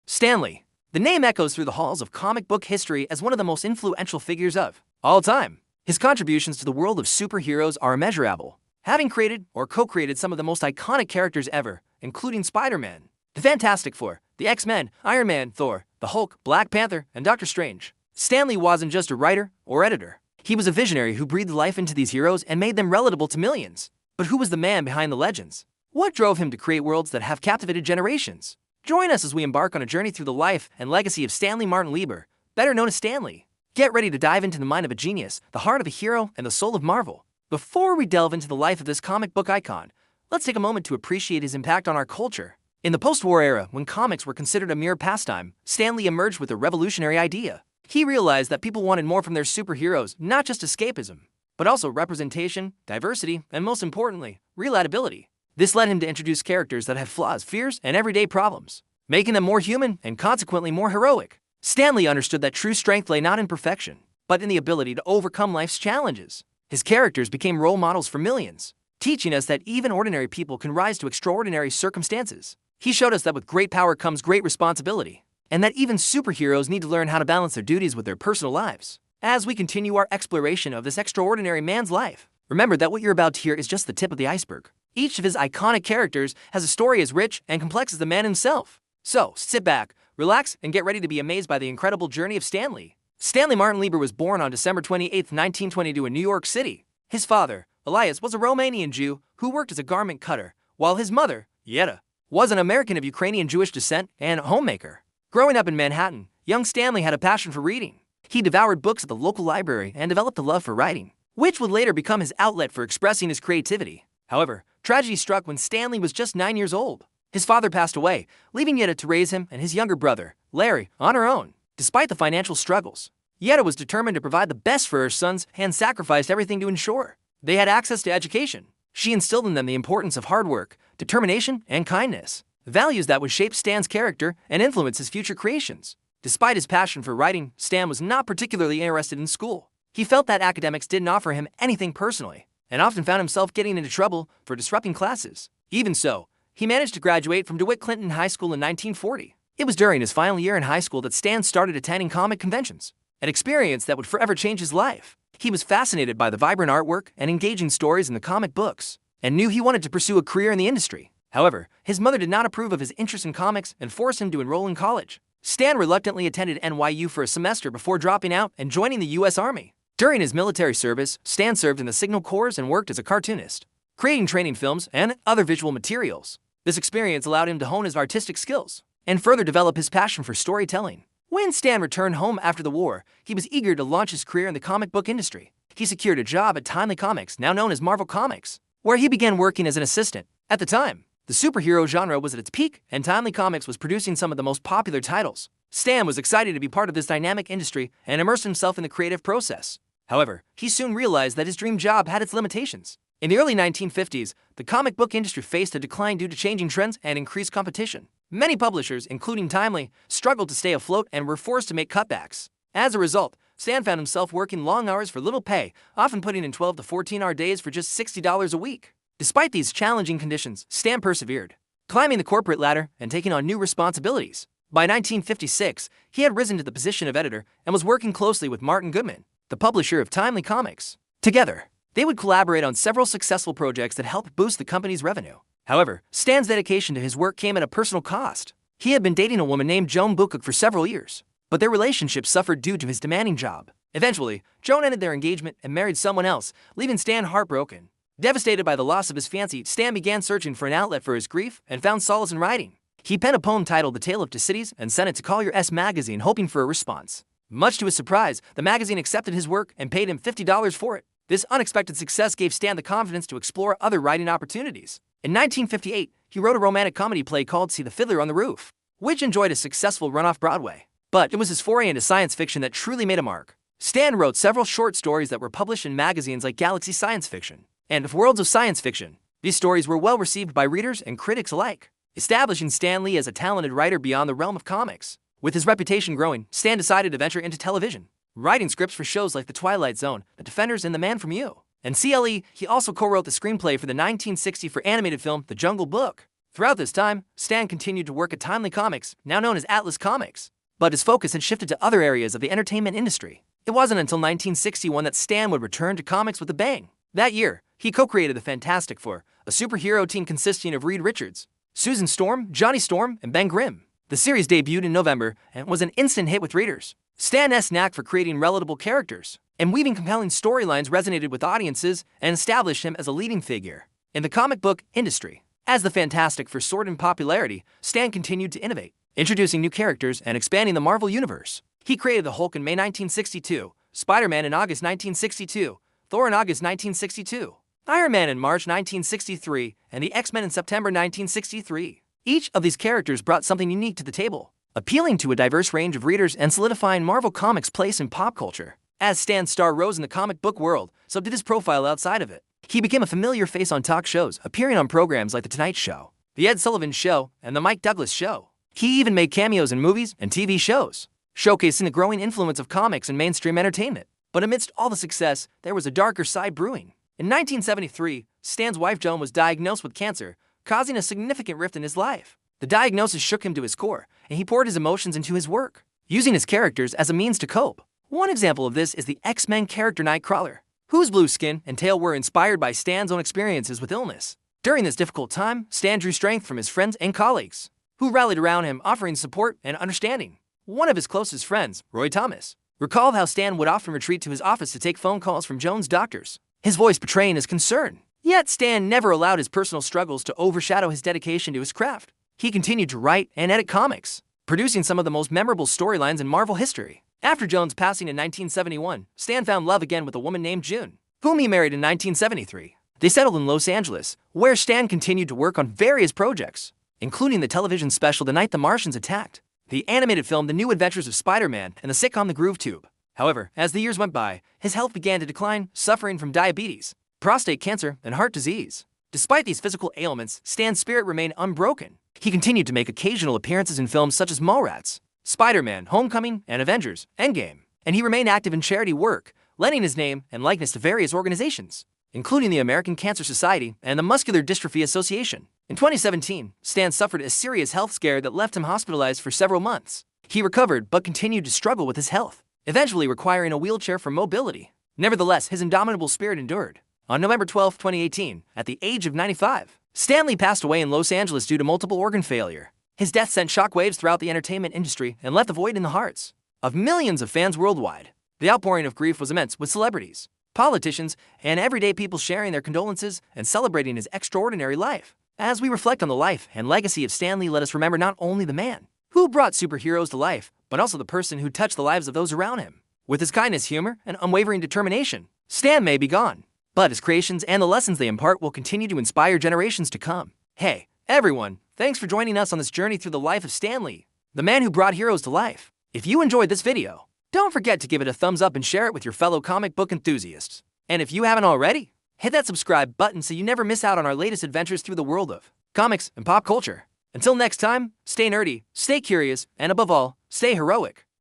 Stan Lee. The name echoes through the halls of comic book history as one of the most influential figures of all time. His contributions to the world of superheroes are immeasurable, having created or co-created some of the most iconic characters ever, including Spider-Man, the Fantastic Four, the X-Men, Iron Man, Thor, the Hulk, Black Panther, and Doctor Strange. Stan Lee wasn't just a writer or editor. He was a visionary who breathed life into these heroes and made them relatable to millions. But who was the man behind the legends? What drove him to create worlds that have captivated generations? Join us as we embark on a journey through the life and legacy of Stanley Martin Lieber, better known as Stan Lee. Get ready to dive into the mind of a genius, the heart of a hero, and the soul of Marvel. Before we delve into the life of this comic book icon, let's take a moment to appreciate his impact on our culture. In the post-war era, when comics were considered a mere pastime, Stan Lee emerged with a revolutionary idea. He realized that people wanted more from their superheroes, not just escapism, but also representation, diversity, and most importantly, relatability. This led him to introduce characters that have flaws, fears, and everyday problems, making them more human and consequently more heroic. Stan Lee understood that true strength lay not in perfection, but in the ability to overcome life's challenges. His characters became role models for millions, teaching us that even ordinary people can rise to extraordinary circumstances. He showed us that with great power comes great responsibility, and that even superheroes need to learn how to balance their duties with their personal lives. As we continue our exploration of this extraordinary man's life, remember that what you're about to hear is just the tip of the iceberg. Each of his iconic characters has a story as rich and complex as the man himself. So, sit back, relax, and get ready to be amazed by the incredible journey of Stan Lee. Stanley Martin Lieber was born on December 28, 1922 in New York City. His father, Elias, was a Romanian Jew who worked as a garment cutter, while his mother, Yetta, was an American of Ukrainian Jewish descent and a homemaker. Growing up in Manhattan, young Stanley had a passion for reading. He devoured books at the local library and developed a love for writing, which would later become his outlet for expressing his creativity. However, tragedy struck when Stanley was just 9 years old. His father passed away, leaving Yetta to raise him and his younger brother, Larry, on her own. Despite the financial struggles, Yetta was determined to provide the best for her sons and sacrificed everything to ensure they had access to education. She instilled in them the importance of hard work, determination, and kindness, values that would shape Stan's character and influence his future creations. Despite his passion for writing, Stan was not particularly interested in school. He felt that academics didn't offer him anything personally, and often found himself getting into trouble for disrupting classes. Even so, he managed to graduate from DeWitt Clinton High School in 1940. It was during his final year in high school that Stan started attending comic conventions, an experience that would forever change his life. He was fascinated by the vibrant artwork and engaging stories in the comic books, and knew he wanted to pursue a career in the industry. However, his mother did not approve of his interest in comics and forced him to enroll in college. Stan reluctantly attended NYU for a semester before dropping out and joining the U.S. Army. During his military service, Stan served in the Signal Corps and worked as a cartoonist, creating training films and other visual materials. This experience allowed him to hone his artistic skills and further develop his passion for storytelling. When Stan returned home after the war, he was eager to launch his career in the comic book industry. He secured a job at Timely Comics, now known as Marvel Comics, where he began working as an assistant. At the time, the superhero genre was at its peak, and Timely Comics was producing some of the most popular titles. Stan was excited to be part of this dynamic industry and immersed himself in the creative process. However, he soon realized that his dream job had its limitations. In the early 1950s, the comic book industry faced a decline due to changing trends and increased competition. Many publishers, including Timely, struggled to stay afloat and were forced to make cutbacks. As a result, Stan found himself working long hours for little pay, often putting in 12 to 14-hour days for just $60 a week. Despite these challenging conditions, Stan persevered, climbing the corporate ladder and taking on new responsibilities. By 1956, he had risen to the position of editor and was working closely with Martin Goodman, the publisher of Timely Comics. Together, they would collaborate on several successful projects that helped boost the company's revenue. However, Stan's dedication to his work came at a personal cost. He had been dating a woman named Joan Bukuk for several years, but their relationship suffered due to his demanding job. Eventually, Joan ended their engagement and married someone else, leaving Stan heartbroken. Devastated by the loss of his fiancée, Stan began searching for an outlet for his grief and found solace in writing. He penned a poem titled The Tale of Two Cities and sent it to Collier's magazine, hoping for a response. Much to his surprise, the magazine accepted his work and paid him $50 for it. This unexpected success gave Stan the confidence to explore other writing opportunities. In 1958, he wrote a romantic comedy play called See the Fiddler on the Roof, which enjoyed a successful run off Broadway. But it was his foray into science fiction that truly made a mark. Stan wrote several short stories that were published in magazines like Galaxy Science Fiction and Worlds of Science Fiction. These stories were well received by readers and critics alike, establishing Stan Lee as a talented writer beyond the realm of comics. With his reputation growing, Stan decided to venture into television, writing scripts for shows like The Twilight Zone, The Defenders, and The Man from U. And CLE, he also co-wrote the screenplay for the 1964 animated film The Jungle Book. Throughout this time, Stan continued to work at Timely Comics, now known as Atlas Comics, but his focus had shifted to other areas of the entertainment industry. It wasn't until 1961 that Stan would return to comics with a bang. That year, he co-created the Fantastic Four, a superhero team consisting of Reed Richards, Susan Storm, Johnny Storm, and Ben Grimm. The series debuted in November and was an instant hit with readers. Stan's knack for creating relatable characters and weaving compelling storylines resonated with audiences and established him as a leading figure in the comic book industry. As the Fantastic Four soared in popularity, Stan continued to innovate, introducing new characters and expanding the Marvel Universe. He created the Hulk in May 1962, Spider-Man in August 1962, Thor in August 1962, Iron Man in March 1963, and the X-Men in September 1963. Each of these characters brought something unique to the table, appealing to a diverse range of readers and solidifying Marvel Comics' place in pop culture. As Stan's star rose in the comic book world, so did his profile outside of it. He became a familiar face on talk shows, appearing on programs like The Tonight Show, The Ed Sullivan Show, and The Mike Douglas Show. He even made cameos in movies and TV shows, showcasing the growing influence of comics in mainstream entertainment. But amidst all the success, there was a darker side brewing. In 1973, Stan's wife Joan was diagnosed with cancer, causing a significant rift in his life. The diagnosis shook him to his core, and he poured his emotions into his work, using his characters as a means to cope. One example of this is the X-Men character Nightcrawler, whose blue skin and tail were inspired by Stan's own experiences with illness. During this difficult time, Stan drew strength from his friends and colleagues, who rallied around him, offering support and understanding. One of his closest friends, Roy Thomas, recalled how Stan would often retreat to his office to take phone calls from Joan's doctors, his voice betraying his concern. Yet Stan never allowed his personal struggles to overshadow his dedication to his craft. He continued to write and edit comics, producing some of the most memorable storylines in Marvel history. After Joan's passing in 1971, Stan found love again with a woman named June, whom he married in 1973. They settled in Los Angeles, where Stan continued to work on various projects, including the television special The Night the Martians Attacked, the animated film The New Adventures of Spider-Man, and the sitcom The Groove Tube. However, as the years went by, his health began to decline, suffering from diabetes, prostate cancer, and heart disease. Despite these physical ailments, Stan's spirit remained unbroken. He continued to make occasional appearances in films such as Mallrats, Spider-Man, Homecoming, and Avengers, Endgame, and he remained active in charity work, lending his name and likeness to various organizations, including the American Cancer Society and the Muscular Dystrophy Association. In 2017, Stan suffered a serious health scare that left him hospitalized for several months. He recovered but continued to struggle with his health, eventually requiring a wheelchair for mobility. Nevertheless, his indomitable spirit endured. On November 12, 2018, at the age of 95, Stan Lee passed away in Los Angeles due to multiple organ failure. His death sent shockwaves throughout the entertainment industry and left a void in the hearts of millions of fans worldwide. The outpouring of grief was immense, with celebrities, politicians, and everyday people sharing their condolences and celebrating his extraordinary life. As we reflect on the life and legacy of Stan Lee, let us remember not only the man who brought superheroes to life, but also the person who touched the lives of those around him. With his kindness, humor, and unwavering determination, Stan may be gone, but his creations and the lessons they impart will continue to inspire generations to come. Hey, everyone, thanks for joining us on this journey through the life of Stan Lee, the man who brought heroes to life. If you enjoyed this video, don't forget to give it a thumbs up and share it with your fellow comic book enthusiasts. And if you haven't already, hit that subscribe button so you never miss out on our latest adventures through the world of comics and pop culture. Until next time, stay nerdy, stay curious, and above all, stay heroic.